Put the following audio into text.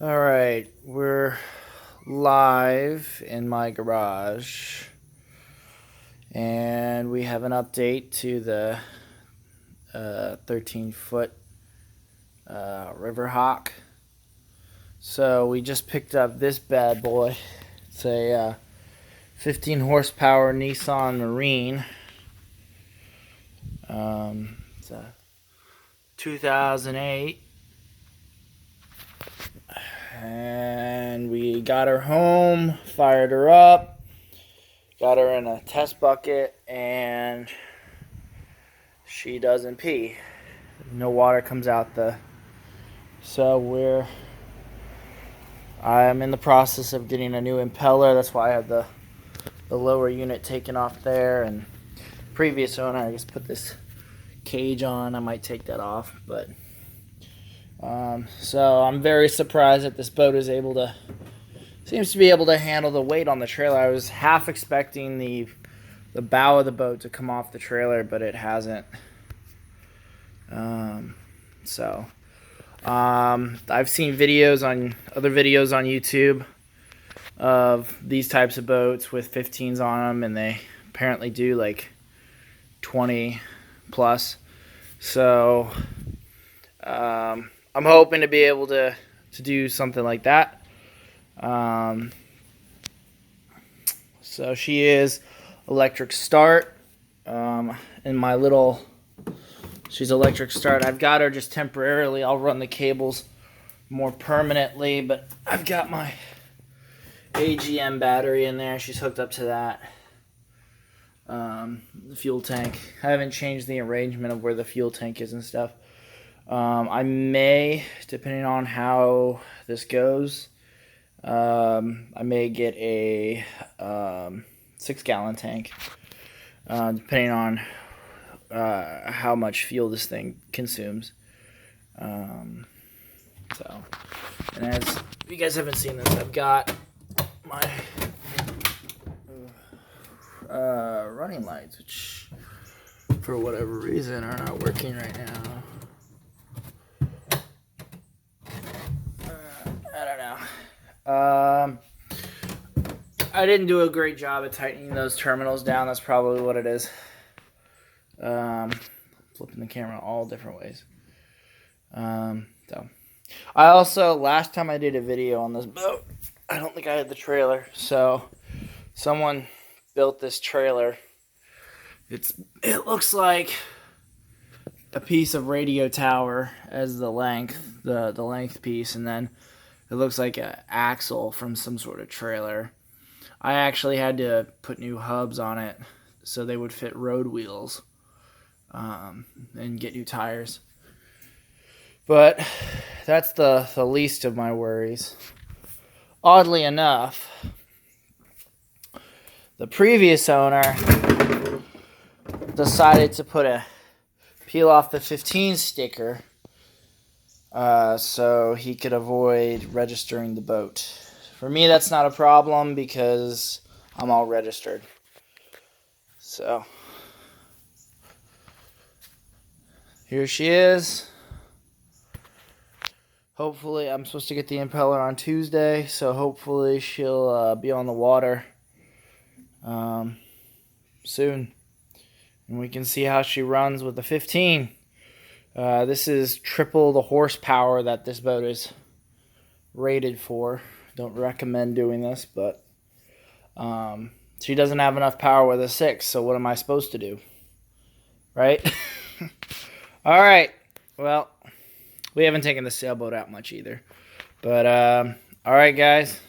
All right, we're live in my garage, and we have an update to the 13-foot Riverhawk. So we just picked up this bad boy. It's a 15 horsepower Nissan Marine. It's a 2008. And we got her home, fired her up, got her in a test bucket, and she doesn't pee. No water comes out so I'm in the process of getting a new impeller. That's why I have the lower unit taken off there, and previous owner, I just put this cage on. I might take that off, but so I'm very surprised that this boat seems to be able to handle the weight on the trailer. I was half expecting the bow of the boat to come off the trailer, but it hasn't. I've seen other videos on YouTube of these types of boats with 15s on them, and they apparently do like 20 plus. So I'm hoping to be able to do something like that. So she is electric start. She's electric start. I've got her just temporarily. I'll run the cables more permanently, but I've got my AGM battery in there. She's hooked up to that. The fuel tank. I haven't changed the arrangement of where the fuel tank is and stuff. I may, depending on how this goes, I may get a 6-gallon tank, depending on how much fuel this thing consumes. And as you guys haven't seen this, I've got my running lights, which for whatever reason are not working right now. I didn't do a great job at tightening those terminals down. That's probably what it is. Flipping the camera all different ways. So I also, last time I did a video on this boat, I don't think I had the trailer. So someone built this trailer. It looks like a piece of radio tower as the length piece, and then it looks like an axle from some sort of trailer. I actually had to put new hubs on it so they would fit road wheels, and get new tires. But that's the least of my worries. Oddly enough, the previous owner decided to peel off the 15 sticker so he could avoid registering the boat. For me, that's not a problem because I'm all registered. So here she is. Hopefully, I'm supposed to get the impeller on Tuesday, so hopefully she'll be on the water soon. And we can see how she runs with the 15. This is triple the horsepower that this boat is rated for. Don't recommend doing this, but she doesn't have enough power with a 6, so what am I supposed to do? Right? All right. Well, we haven't taken the sailboat out much either. But, all right, guys.